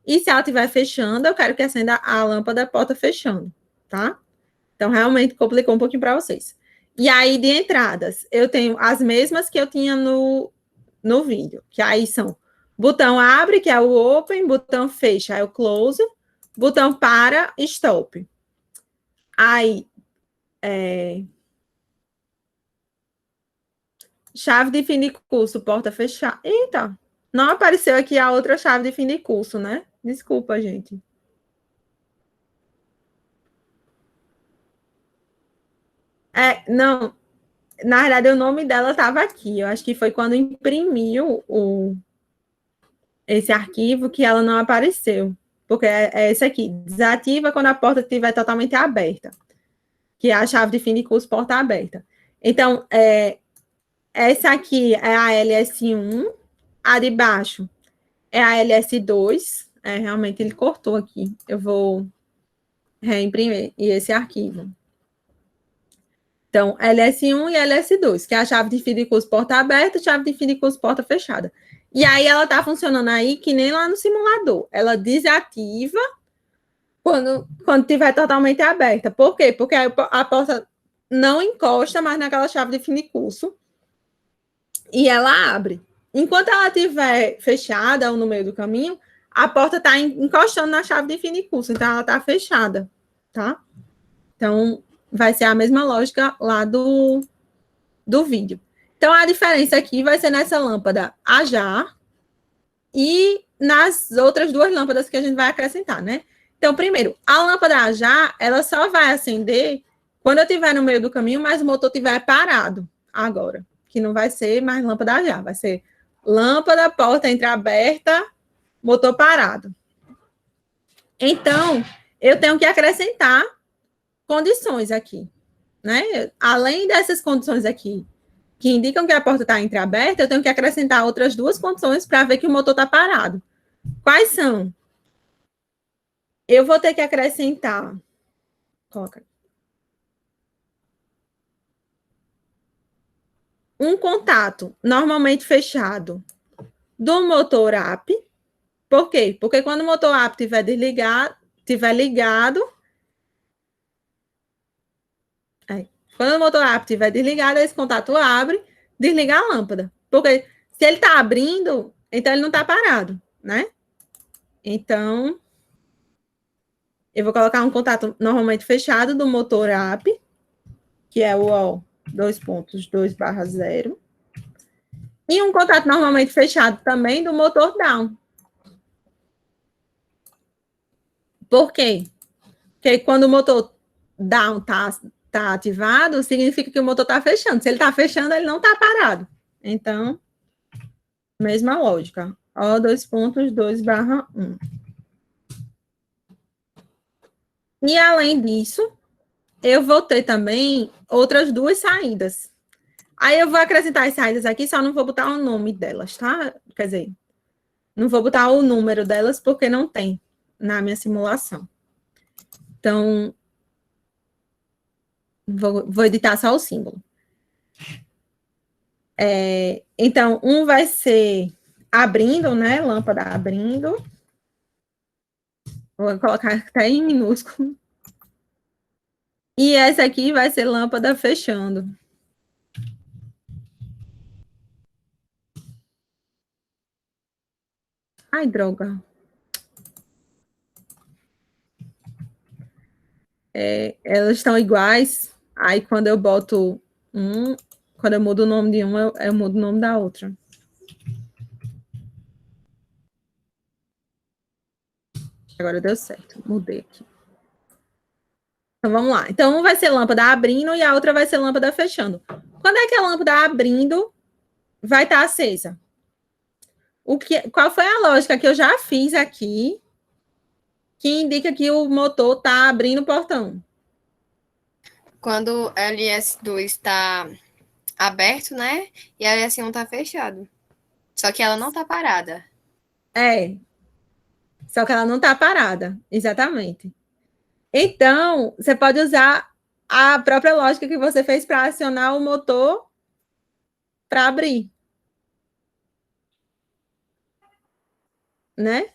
E se ela estiver fechando, eu quero que acenda a lâmpada porta fechando. tá? Então, realmente complicou um pouquinho para vocês. E aí, de entradas, eu tenho as mesmas que eu tinha no vídeo, que aí são botão abre, que é o open, botão fecha, é o close, botão para, stop. Aí, chave de fim de curso, porta fechada. Eita, não apareceu aqui a outra chave de fim de curso, né? Desculpa, gente. Não, na verdade, o nome dela estava aqui. Eu acho que foi quando imprimiu esse arquivo que ela não apareceu. Porque é esse aqui. Desativa quando a porta estiver totalmente aberta. Que é a chave de fim de curso porta aberta. Então, essa aqui é a LS1. A de baixo é a LS2. Realmente ele cortou aqui. Eu vou reimprimir esse arquivo. Então, LS1 e LS2, que é a chave de fim de curso porta aberta e chave de fim de curso porta fechada. E aí ela está funcionando aí que nem lá no simulador. Ela desativa quando estiver totalmente aberta. Por quê? Porque a porta não encosta mais naquela chave de fim de curso e ela abre. Enquanto ela estiver fechada ou no meio do caminho, a porta está encostando na chave de fim de curso, então ela está fechada, tá? Então, vai ser a mesma lógica lá do vídeo. Então, a diferença aqui vai ser nessa lâmpada a já e nas outras duas lâmpadas que a gente vai acrescentar, né? Então, primeiro, a lâmpada a já, ela só vai acender quando eu estiver no meio do caminho, mas o motor estiver parado agora, que não vai ser mais lâmpada a já, vai ser lâmpada, porta entreaberta, motor parado. Então, eu tenho que acrescentar condições aqui, né? Além dessas condições aqui, que indicam que a porta está entreaberta, eu tenho que acrescentar outras duas condições para ver que o motor está parado. Quais são? Eu vou ter que acrescentar... Coloca. Um contato normalmente fechado do motor up. Por quê? Porque quando o motor up estiver ligado... Quando o motor up estiver desligado, esse contato abre, desliga a lâmpada. Porque se ele está abrindo, então ele não está parado, né? Então, eu vou colocar um contato normalmente fechado do motor up, que é o 2.2/0. E um contato normalmente fechado também do motor down. Por quê? Porque quando o motor down tá ativado, significa que o motor está fechando. Se ele está fechando, ele não está parado. Então, mesma lógica. O 2.2/1. E além disso, eu vou ter também outras duas saídas. Aí eu vou acrescentar as saídas aqui, só não vou botar o nome delas, tá? Quer dizer, não vou botar o número delas porque não tem na minha simulação. Então, vou editar só o símbolo. Então, um vai ser abrindo, né? Lâmpada abrindo. Vou colocar até em minúsculo. E essa aqui vai ser lâmpada fechando. Ai, droga. Elas estão iguais. Aí, quando eu boto quando eu mudo o nome de uma, eu mudo o nome da outra. Agora deu certo. Mudei aqui. Então, vamos lá. Então, um vai ser lâmpada abrindo e a outra vai ser lâmpada fechando. Quando é que a lâmpada abrindo vai estar acesa? Qual foi a lógica que eu já fiz aqui que indica que o motor está abrindo o portão? Quando o LS2 está aberto, né? E a LS1 está fechado. Só que ela não está parada. Só que ela não está parada. Exatamente. Então, você pode usar a própria lógica que você fez para acionar o motor para abrir. Né?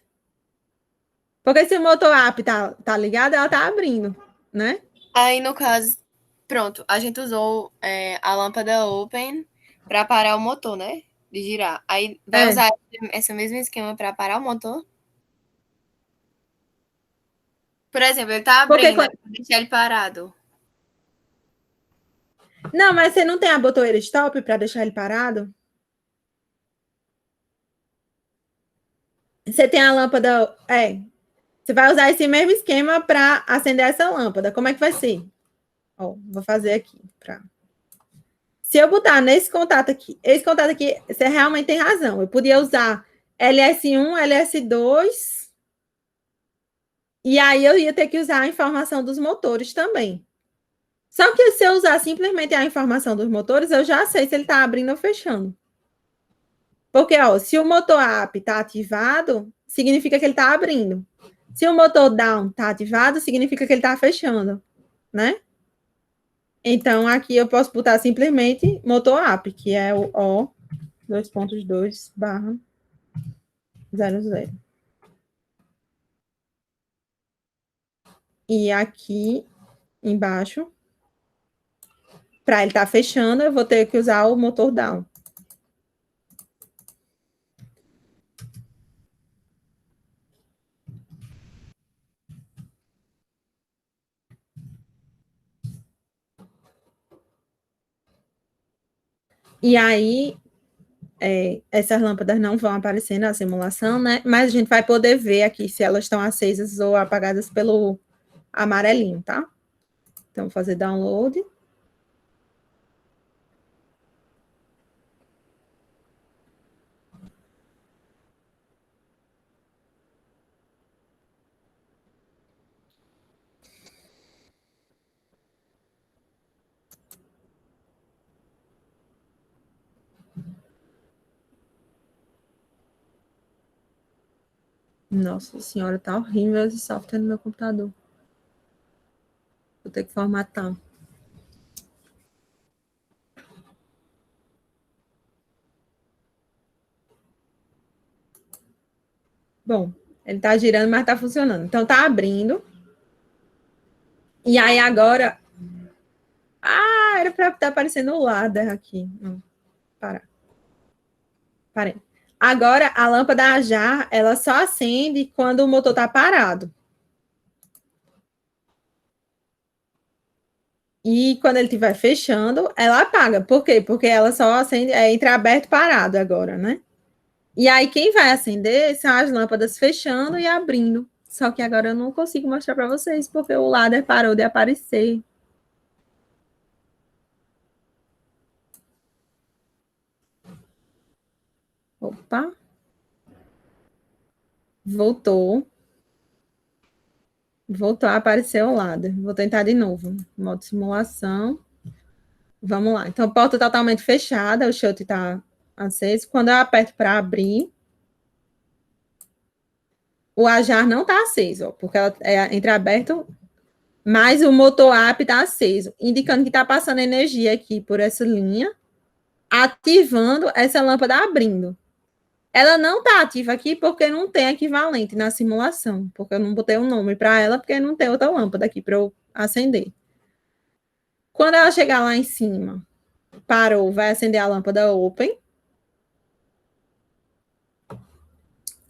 Porque se o motor up tá ligado, ela tá abrindo, né? Aí, no caso, pronto, a gente usou a lâmpada open para parar o motor, né? De girar. Aí vai usar esse mesmo esquema para parar o motor? Por exemplo, ele tá abrindo, né? Deixar ele parado. Não, mas você não tem a botoeira stop para deixar ele parado? Você tem a lâmpada. Você vai usar esse mesmo esquema para acender essa lâmpada. Como é que vai ser? Ó, vou fazer aqui. Se eu botar nesse contato aqui, esse contato aqui, você realmente tem razão. Eu podia usar LS1, LS2. E aí eu ia ter que usar a informação dos motores também. Só que se eu usar simplesmente a informação dos motores, eu já sei se ele está abrindo ou fechando. Porque, ó, se o motor up está ativado, significa que ele está abrindo. Se o motor down está ativado, significa que ele está fechando, né? Então, aqui eu posso botar simplesmente motor up, que é o O 2.2/00. E aqui embaixo, para ele estar fechando, eu vou ter que usar o motor down. E aí, essas lâmpadas não vão aparecer na simulação, né? Mas a gente vai poder ver aqui se elas estão acesas ou apagadas pelo amarelinho, tá? Então, vou fazer download. Nossa senhora, tá horrível esse software no meu computador. Vou ter que formatar. Bom, ele tá girando, mas tá funcionando. Então, tá abrindo. E aí, agora... Ah, era para estar aparecendo o ladder aqui. Não, parei. Agora, a lâmpada a jar, ela só acende quando o motor tá parado. E quando ele estiver fechando, ela apaga. Por quê? Porque ela só acende, entre aberto e parado agora, né? E aí, quem vai acender são as lâmpadas fechando e abrindo. Só que agora eu não consigo mostrar para vocês, porque o ladder parou de aparecer. Opa. Voltou. Voltou a aparecer o ladder. Vou tentar de novo. Modo simulação. Vamos lá. Então, porta totalmente fechada, o shut está aceso. Quando eu aperto para abrir, o ajar não está aceso, ó, porque ela é entreaberto, mas o motor up está aceso, indicando que está passando energia aqui por essa linha, ativando essa lâmpada abrindo. Ela não está ativa aqui porque não tem equivalente na simulação, porque eu não botei um nome para ela, porque não tem outra lâmpada aqui para eu acender. Quando ela chegar lá em cima, parou, vai acender a lâmpada open.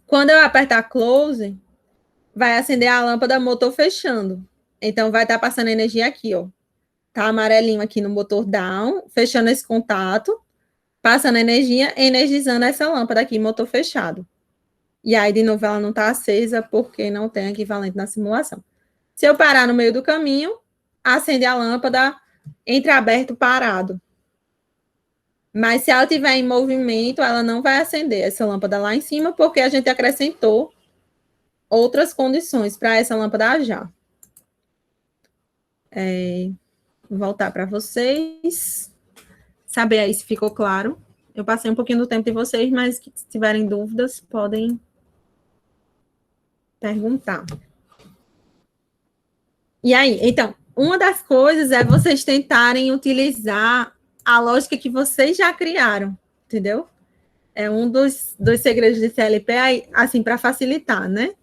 Quando eu apertar close, vai acender a lâmpada motor fechando. Então, vai estar passando energia aqui, ó. Tá amarelinho aqui no motor down, fechando esse contato, passando energia, energizando essa lâmpada aqui, motor fechado. E aí, de novo, ela não está acesa porque não tem equivalente na simulação. Se eu parar no meio do caminho, acende a lâmpada entreaberto parado. Mas se ela estiver em movimento, ela não vai acender essa lâmpada lá em cima, porque a gente acrescentou outras condições para essa lâmpada já. Vou voltar para vocês. Saber aí se ficou claro. Eu passei um pouquinho do tempo de vocês, mas se tiverem dúvidas, podem perguntar. E aí, então, uma das coisas é vocês tentarem utilizar a lógica que vocês já criaram, entendeu? É um dos segredos de CLP, assim, para facilitar, né?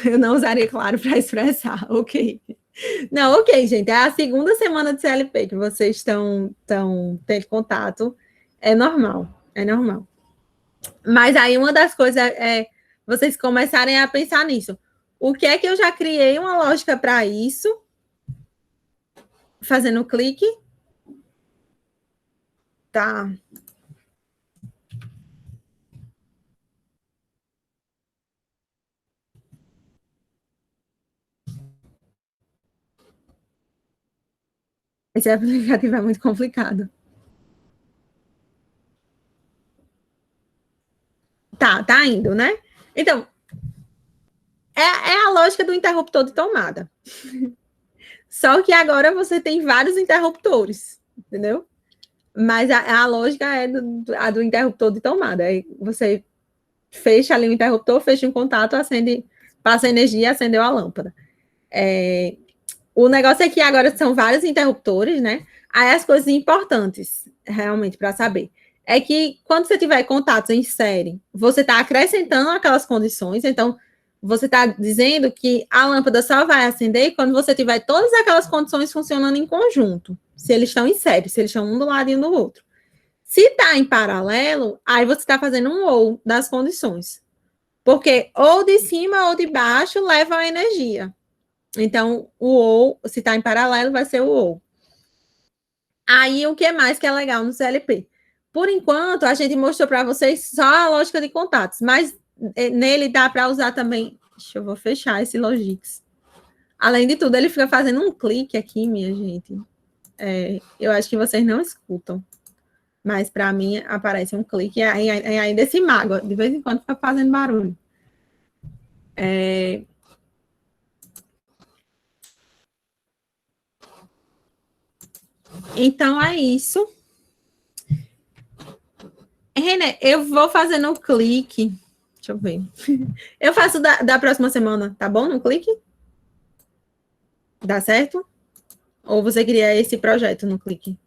Eu não usaria claro para expressar, ok. Não, ok, gente, é a segunda semana de CLP que vocês estão tendo contato, é normal, é normal. Mas aí uma das coisas é vocês começarem a pensar nisso. O que é que eu já criei uma lógica para isso? Fazendo clique. Tá. Esse aplicativo é muito complicado. Tá indo, né? Então, é a lógica do interruptor de tomada. Só que agora você tem vários interruptores, entendeu? Mas a lógica é a do interruptor de tomada. Aí você fecha ali o interruptor, fecha um contato, acende, passa energia, acendeu a lâmpada. O negócio é que agora são vários interruptores, né? Aí as coisas importantes, realmente, para saber, é que quando você tiver contatos em série, você está acrescentando aquelas condições, então você está dizendo que a lâmpada só vai acender quando você tiver todas aquelas condições funcionando em conjunto, se eles estão em série, se eles estão um do lado e um do outro. Se está em paralelo, aí você está fazendo um ou das condições, porque ou de cima ou de baixo levam a energia. Então, o ou, se está em paralelo, vai ser o ou. Aí, o que mais que é legal no CLP? Por enquanto, a gente mostrou para vocês só a lógica de contatos, mas nele dá para usar também... Eu vou fechar esse Logix. Além de tudo, ele fica fazendo um clique aqui, minha gente. Eu acho que vocês não escutam. Mas, para mim, aparece um clique e ainda esse mágoa. De vez em quando, fica fazendo barulho. Então, é isso. René, eu vou fazendo o clique. Deixa eu ver. Eu faço da próxima semana, tá bom? No clique? Dá certo? Ou você queria esse projeto no clique?